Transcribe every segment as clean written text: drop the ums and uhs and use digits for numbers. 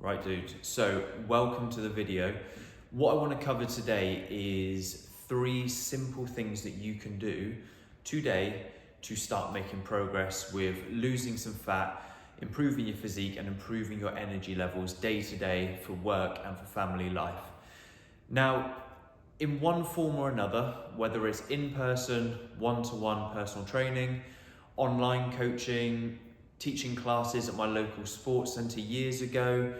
Right, dude. So welcome to the video. What I want to cover today is 3 simple things that you can do today to start making progress with losing some fat, improving your physique and improving your energy levels day to day for work and for family life. Now, in one form or another, whether it's in-person, one-to-one personal training, online coaching, teaching classes at my local sports centre years ago,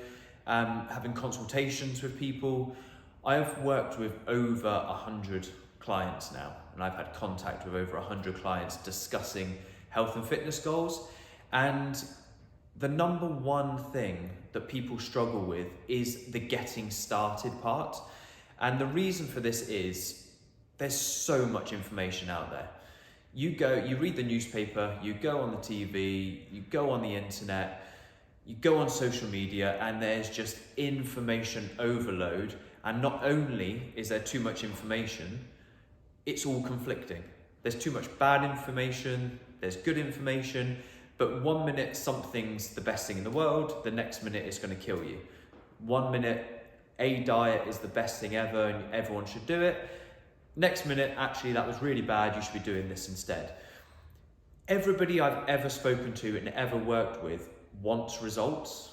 having consultations with people. I've worked with over 100 clients now, and I've had contact with over 100 clients discussing health and fitness goals. And the number one thing that people struggle with is the getting started part. And the reason for this is there's so much information out there. You read the newspaper, you go on the TV, you go on the internet, you go on social media, and there's just information overload. And not only is there too much information, it's all conflicting. There's too much bad information, there's good information, but one minute something's the best thing in the world, the next minute it's going to kill you. One minute a diet is the best thing ever and everyone should do it. Next minute, actually, that was really bad, you should be doing this instead. Everybody I've ever spoken to and ever worked with wants results.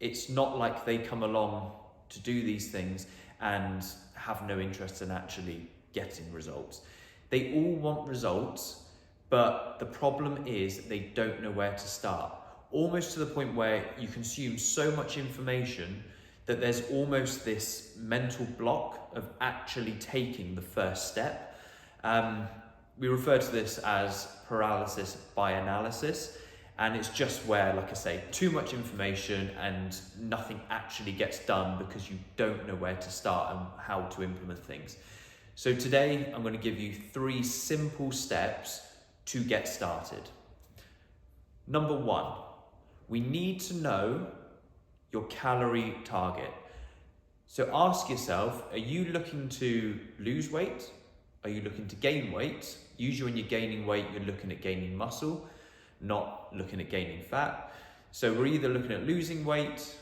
It's not like they come along to do these things and have no interest in actually getting results. They all want results, but the problem is they don't know where to start. Almost to the point where you consume so much information that there's almost this mental block of actually taking the first step. We refer to this as paralysis by analysis, and it's just where, like I say, too much information and nothing actually gets done because you don't know where to start and how to implement things. So today, I'm going to give you 3 simple steps to get started. Number 1, we need to know your calorie target. So ask yourself, are you looking to lose weight? Are you looking to gain weight? Usually when you're gaining weight, you're looking at gaining muscle, not looking at gaining fat. So we're either looking at losing weight,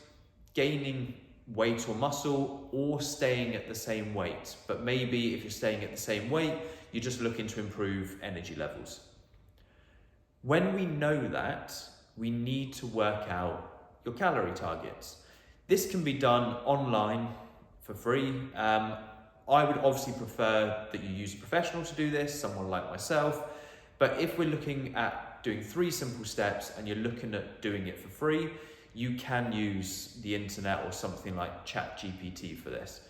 gaining weight or muscle, or staying at the same weight. But maybe if you're staying at the same weight, you're just looking to improve energy levels. When we know that, we need to work out your calorie targets. This can be done online for free. I would obviously prefer that you use a professional to do this, someone like myself. But if we're looking at doing 3 simple steps and you're looking at doing it for free, you can use the internet or something like ChatGPT for this.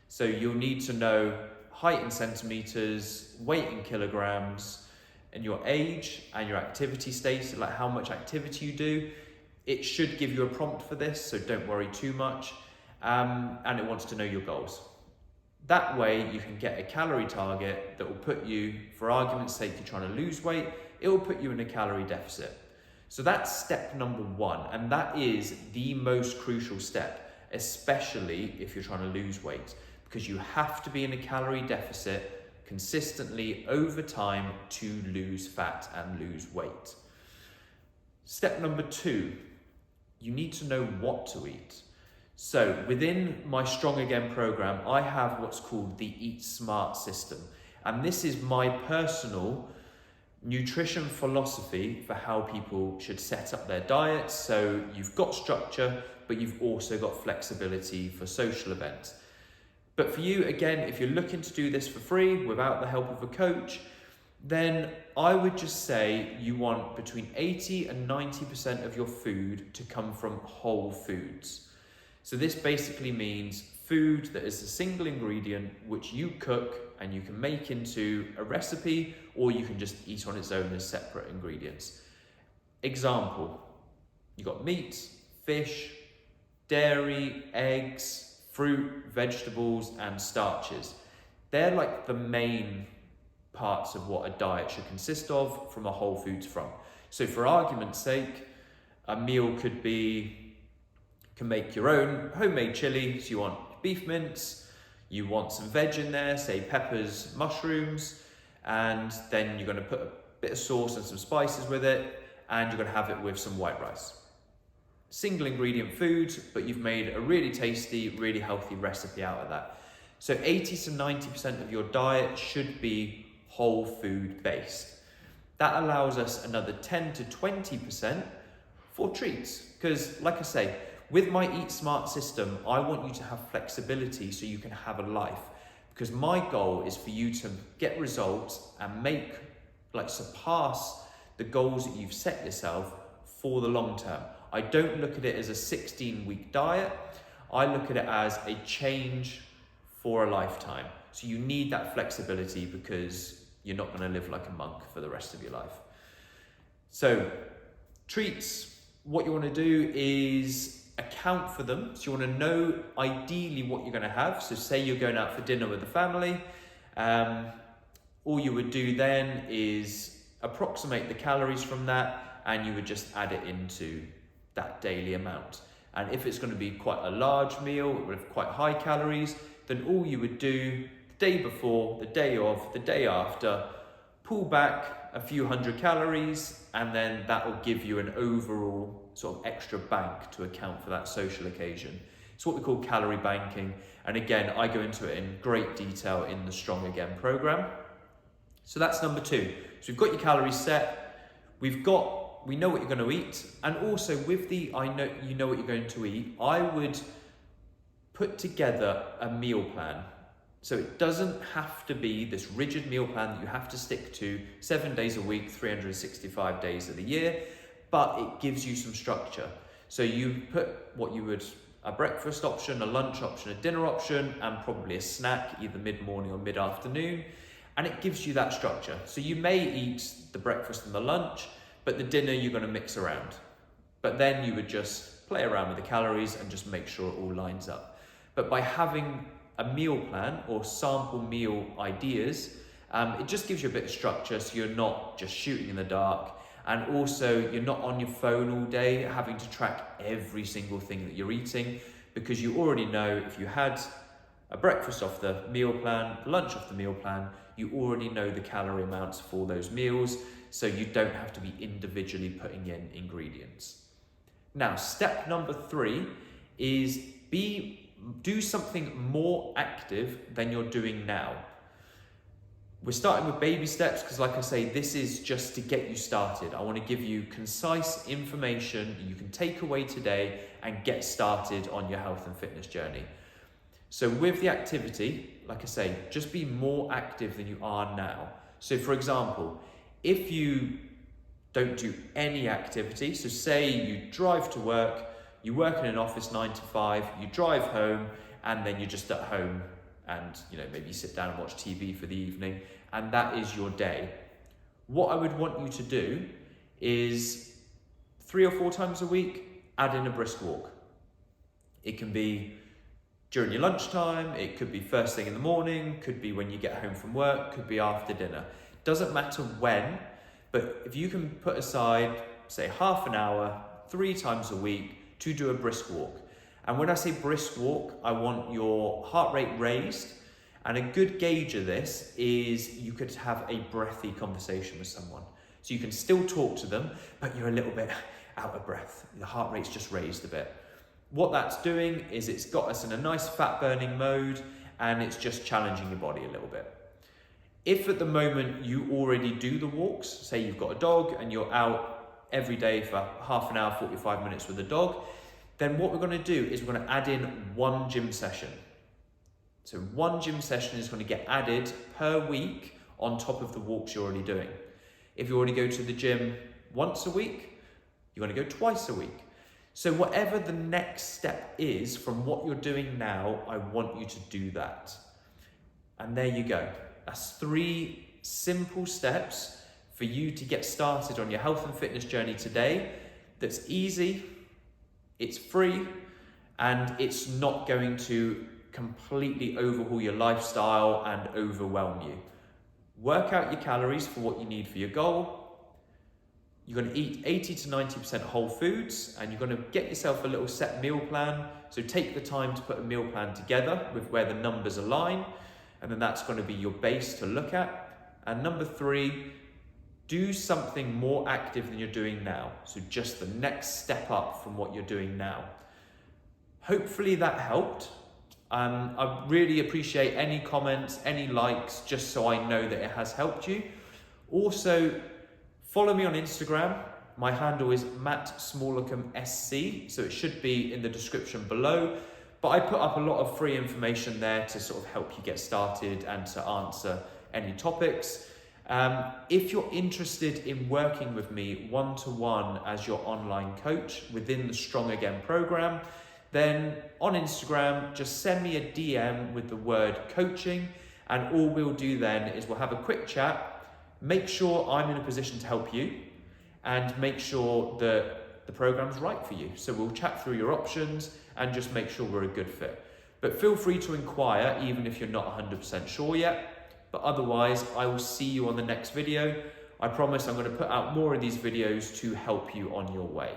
So you'll need to know height in centimeters, weight in kilograms, and your age and your activity status, like how much activity you do. It should give you a prompt for this, so don't worry too much. And it wants to know your goals. That way you can get a calorie target that will put you, for argument's sake, you're trying to lose weight, it will put you in a calorie deficit. So that's step number 1, and that is the most crucial step, especially if you're trying to lose weight, because you have to be in a calorie deficit consistently over time to lose fat and lose weight. Step number 2, you need to know what to eat. So within my Strong Again program, I have what's called the Eat Smart system. And this is my personal nutrition philosophy for how people should set up their diets. So you've got structure, but you've also got flexibility for social events. But for you, again, if you're looking to do this for free without the help of a coach, then I would just say you want between 80 and 90% of your food to come from whole foods. So this basically means food that is a single ingredient which you cook and you can make into a recipe, or you can just eat on its own as separate ingredients. Example, you got meat, fish, dairy, eggs, fruit, vegetables, and starches. They're like the main parts of what a diet should consist of from a whole foods front. So for argument's sake, a meal can make your own homemade chili. So you want beef mince, you want some veg in there, say peppers, mushrooms, and then you're going to put a bit of sauce and some spices with it, and you're going to have it with some white rice. single ingredient food, but you've made a really tasty, really healthy recipe out of that. So 80 to 90% of your diet should be whole food based. That allows us another 10 to 20% for treats. Because like I say, with my Eat Smart system, I want you to have flexibility so you can have a life. Because my goal is for you to get results and surpass the goals that you've set yourself for the long term. I don't look at it as a 16-week diet. I look at it as a change for a lifetime. So you need that flexibility because you're not going to live like a monk for the rest of your life. So treats, what you want to do is account for them. So you want to know ideally what you're going to have. So say you're going out for dinner with the family. All you would do then is approximate the calories from that, and you would just add it into that daily amount. And if it's going to be quite a large meal with quite high calories, then all you would do the day before, the day of, the day after, pull back a few hundred calories, and then that will give you an overall sort of extra bank to account for that social occasion. It's what we call calorie banking. And again, I go into it in great detail in the Strong Again program. So that's number 2. So we've got your calories set. We know what you're going to eat. And also with the you know what you're going to eat, I would put together a meal plan. So it doesn't have to be this rigid meal plan that you have to stick to 7 days a week, 365 days of the year, but it gives you some structure. So you put a breakfast option, a lunch option, a dinner option, and probably a snack, either mid-morning or mid-afternoon, and it gives you that structure. So you may eat the breakfast and the lunch, but the dinner you're going to mix around. But then you would just play around with the calories and just make sure it all lines up. But by having a meal plan or sample meal ideas, it just gives you a bit of structure so you're not just shooting in the dark, and also you're not on your phone all day having to track every single thing that you're eating, because you already know if you had a breakfast off the meal plan, lunch off the meal plan, you already know the calorie amounts for those meals, so you don't have to be individually putting in ingredients. Now, step number 3 is do something more active than you're doing now. We're starting with baby steps because, like I say, this is just to get you started. I want to give you concise information you can take away today and get started on your health and fitness journey. So with the activity, like I say, just be more active than you are now. So for example, if you don't do any activity, so say you drive to work, you work in an office 9 to 5, you drive home, and then you're just at home and maybe sit down and watch TV for the evening, and that is your day. What I would want you to do is 3 or 4 times a week, add in a brisk walk. It can be during your lunchtime, it could be first thing in the morning, could be when you get home from work, could be after dinner. Doesn't matter when, but if you can put aside, say, half an hour, 3 times a week to do a brisk walk. And when I say brisk walk, I want your heart rate raised. And a good gauge of this is you could have a breathy conversation with someone. So you can still talk to them, but you're a little bit out of breath. The heart rate's just raised a bit. What that's doing is it's got us in a nice fat burning mode, and it's just challenging your body a little bit. If at the moment you already do the walks, say you've got a dog and you're out every day for half an hour, 45 minutes with a dog, then what we're going to do is we're going to add in 1 gym session. So 1 gym session is going to get added per week on top of the walks you're already doing. If you already go to the gym once a week, you're going to go twice a week. So whatever the next step is from what you're doing now, I want you to do that. And there you go. That's 3 simple steps for you to get started on your health and fitness journey today. That's easy, it's free, and it's not going to completely overhaul your lifestyle and overwhelm you. Work out your calories for what you need for your goal. You're going to eat 80 to 90% whole foods, and you're going to get yourself a little set meal plan. So take the time to put a meal plan together with where the numbers align, and then that's going to be your base to look at. And number 3, do something more active than you're doing now. So just the next step up from what you're doing now. Hopefully that helped. I really appreciate any comments, any likes, just so I know that it has helped you. Also, follow me on Instagram. My handle is mattsmallacomsc, so it should be in the description below. But I put up a lot of free information there to sort of help you get started and to answer any topics. If you're interested in working with me one-to-one as your online coach within the Strong Again program, then on Instagram, just send me a DM with the word coaching, and all we'll do then is we'll have a quick chat, make sure I'm in a position to help you, and make sure that the program's right for you. So we'll chat through your options and just make sure we're a good fit. But feel free to inquire even if you're not 100% sure yet. But otherwise, I will see you on the next video. I promise I'm going to put out more of these videos to help you on your way.